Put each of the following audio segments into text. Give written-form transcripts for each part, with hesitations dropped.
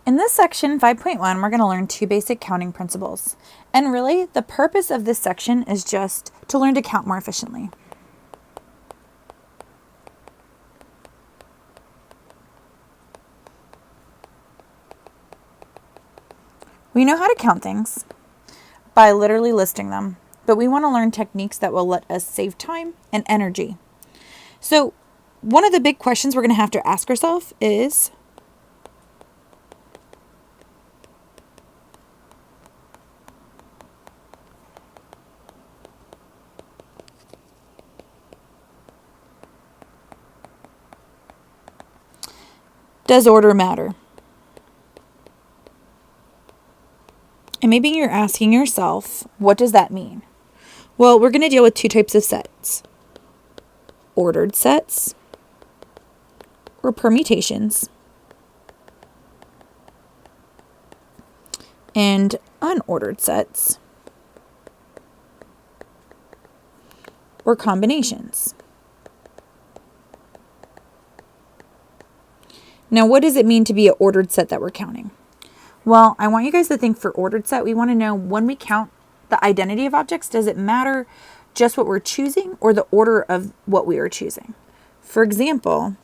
In this section, 5.1, we're going to learn two basic counting principles. And really, the purpose of this section is just to learn to count more efficiently. We know how to count things by literally listing them, but we want to learn techniques that will let us save time and energy. So, one of the big questions we're going to have to ask ourselves is, does order matter? And maybe you're asking yourself, what does that mean? Well, we're going to deal with two types of sets. Ordered sets or permutations, and unordered sets or combinations. Now, what does it mean to be an ordered set that we're counting? Well, I want you guys to think for ordered set, we want to know when we count the identity of objects, does it matter just what we're choosing or the order of what we are choosing? For example,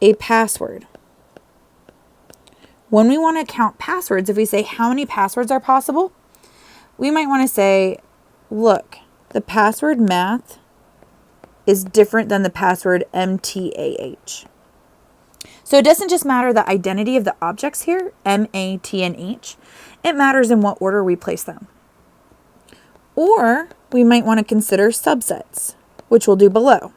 a password. When we want to count passwords, if we say how many passwords are possible, we might want to say, look, the password math is different than the password MTAH. So it doesn't just matter the identity of the objects here, M, A, T, and H. It matters in what order we place them. Or we might want to consider subsets, which we'll do below.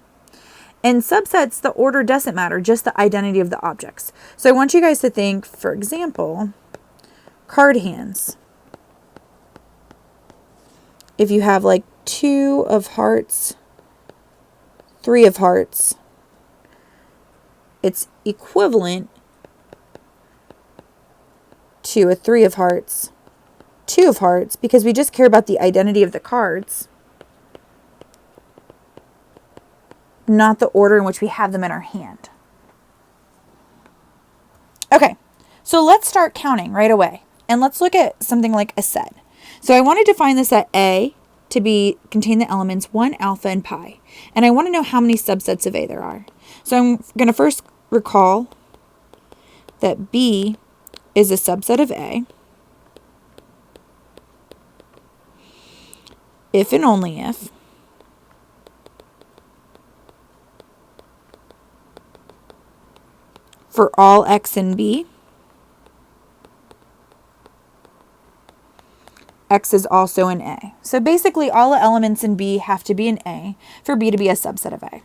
In subsets, the order doesn't matter, just the identity of the objects. So I want you guys to think, for example, card hands. If you have like 2 of hearts, 3 of hearts, it's equivalent to a 3 of hearts, 2 of hearts, because we just care about the identity of the cards, not the order in which we have them in our hand. Okay, so let's start counting right away. And let's look at something like a set. So I want to define the set A to contain the elements 1, alpha, and pi. And I want to know how many subsets of A there are. So I'm going to first recall that B is a subset of A if and only if for all X in B, X is also in A. So basically all the elements in B have to be in A for B to be a subset of A.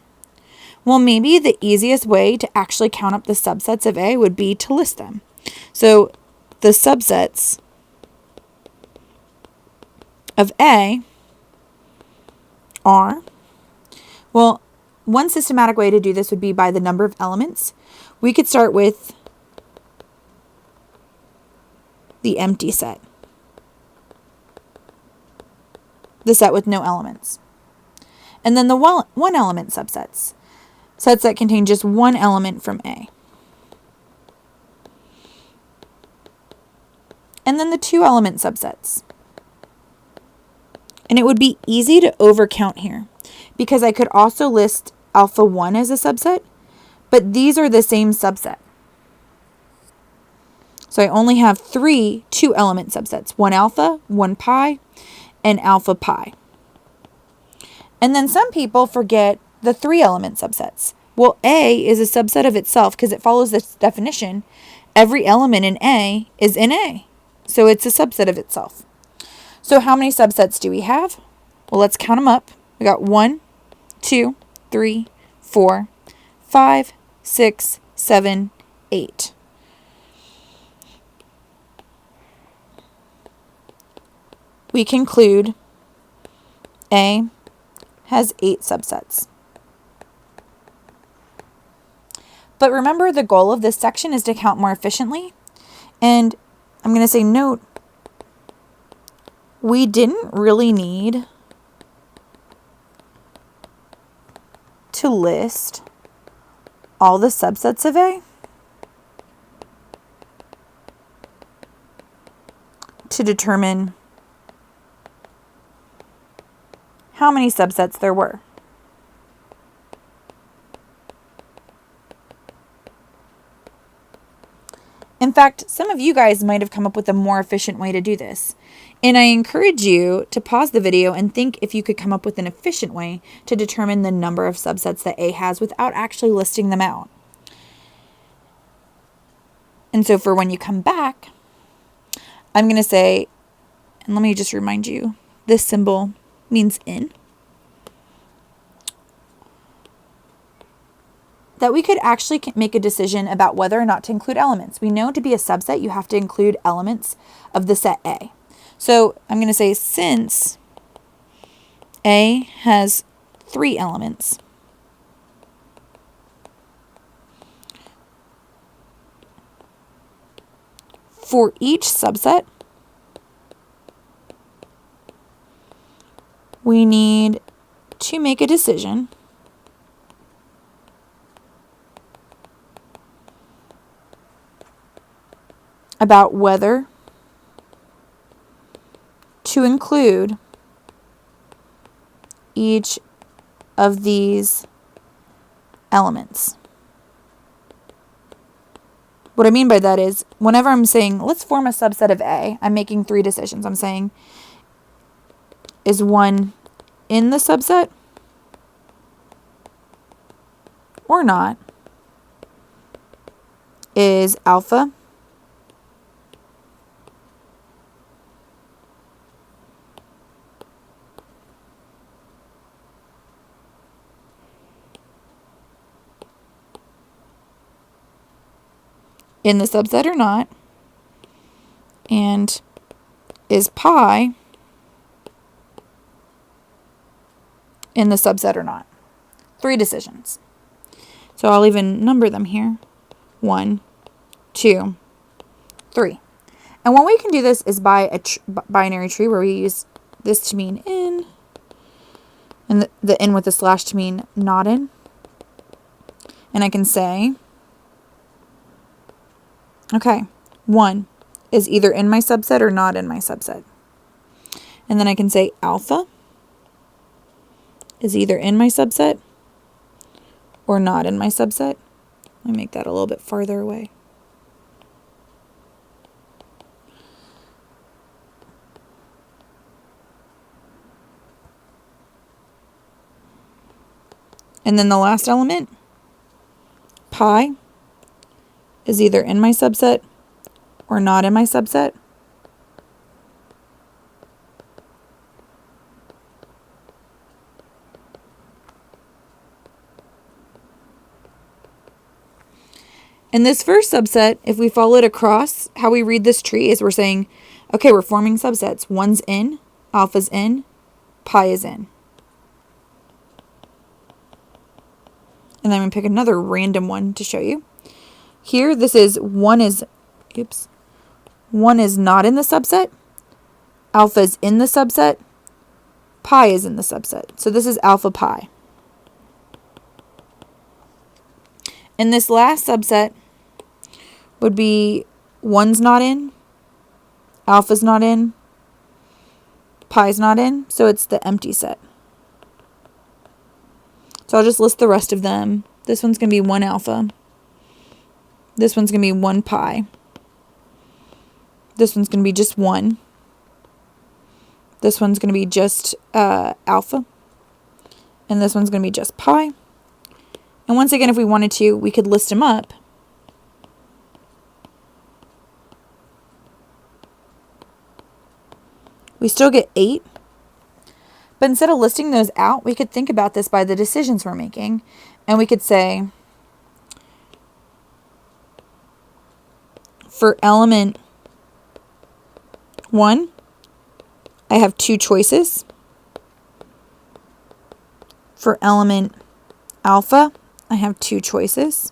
Well, maybe the easiest way to actually count up the subsets of A would be to list them. So the subsets of A are, well, one systematic way to do this would be by the number of elements. We could start with the empty set, the set with no elements. And then the one element subsets, sets that contain just one element from A. And then the 2 element subsets. And it would be easy to overcount here because I could also list alpha 1 as a subset, but these are the same subset. So I only have 3 2 element subsets, 1 alpha, 1 pi, and alpha pi. And then some people forget the 3 element subsets. Well, A is a subset of itself because it follows this definition. Every element in A is in A. So it's a subset of itself. So how many subsets do we have? Well, let's count them up. We got 1, 2, 3, 4, 5, 6, 7, 8. We conclude A has 8 subsets. But remember, the goal of this section is to count more efficiently. And I'm going to say, note, we didn't really need to list all the subsets of A. to determine how many subsets there were. In fact, some of you guys might have come up with a more efficient way to do this. And I encourage you to pause the video and think if you could come up with an efficient way to determine the number of subsets that A has without actually listing them out. And so for when you come back, I'm going to say, and let me just remind you, this symbol means in, that we could actually make a decision about whether or not to include elements. We know to be a subset, you have to include elements of the set A. So I'm going to say since A has 3 elements, for each subset, we need to make a decision about whether to include each of these elements. What I mean by that is, whenever I'm saying, let's form a subset of A, I'm making 3 decisions. I'm saying, is 1 in the subset or not? Is alpha in the subset or not? And is pi in the subset or not? 3 decisions. So I'll even number them here. 1, 2, 3. And one way you can do this is by a binary tree, where we use this to mean in, and the in with the slash to mean not in. And I can say, okay, 1 is either in my subset or not in my subset. And then I can say alpha is either in my subset or not in my subset. Let me make that a little bit farther away. And then the last element, pi, is either in my subset or not in my subset. In this first subset, if we follow it across, how we read this tree is we're saying, okay, we're forming subsets. 1's in, alpha's in, pi is in. And then I'm going to pick another random one to show you. Here, this is 1 is not in the subset, alpha is in the subset, pi is in the subset. So this is alpha pi. And this last subset would be 1's not in, alpha's not in, pi's not in, so it's the empty set. So I'll just list the rest of them. This one's going to be 1 alpha. This one's going to be 1 pi. This one's going to be just 1. This one's going to be just alpha. And this one's going to be just pi. And once again, if we wanted to, we could list them up. We still get 8. But instead of listing those out, we could think about this by the decisions we're making. And we could say, for element 1, I have 2 choices. For element alpha, I have 2 choices.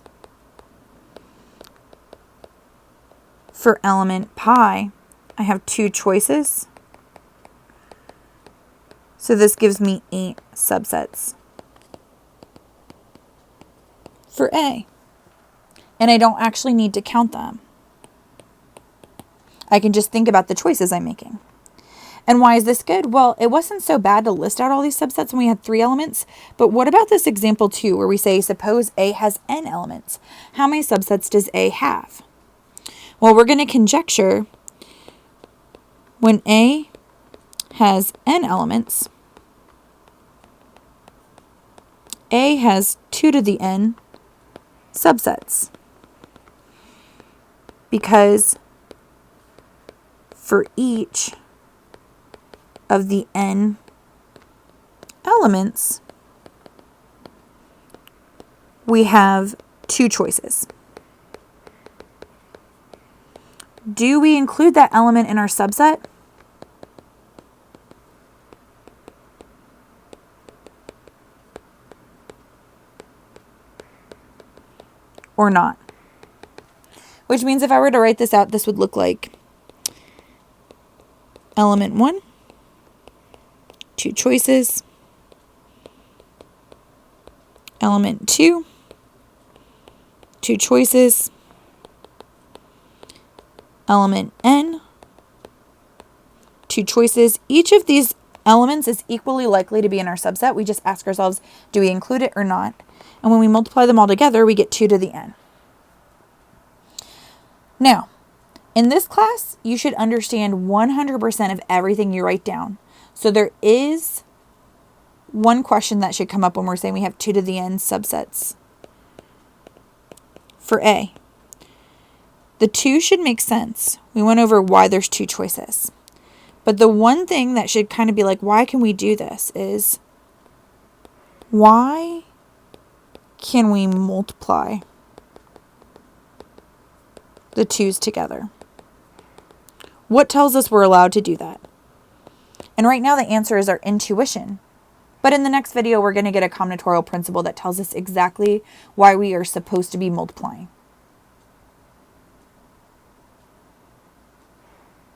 For element pi, I have 2 choices. So this gives me 8 subsets for A. And I don't actually need to count them. I can just think about the choices I'm making. And why is this good? Well, it wasn't so bad to list out all these subsets when we had 3 elements, but what about this example 2 where we say, suppose A has n elements. How many subsets does A have? Well, we're going to conjecture when A has n elements, A has 2 to the n subsets, because for each of the n elements, we have 2 choices. Do we include that element in our subset? Or not? Which means if I were to write this out, this would look like element 1, 2 choices, element 2, 2 choices, element n, 2 choices. Each of these elements is equally likely to be in our subset. We just ask ourselves, do we include it or not? And when we multiply them all together, we get 2 to the n. Now, in this class, you should understand 100% of everything you write down. So there is one question that should come up when we're saying we have 2 to the n subsets. For A, the 2 should make sense. We went over why there's 2 choices. But the one thing that should kind of be like, why can we do this, is why can we multiply the 2's together? What tells us we're allowed to do that? And right now the answer is our intuition. But in the next video, we're going to get a combinatorial principle that tells us exactly why we are supposed to be multiplying.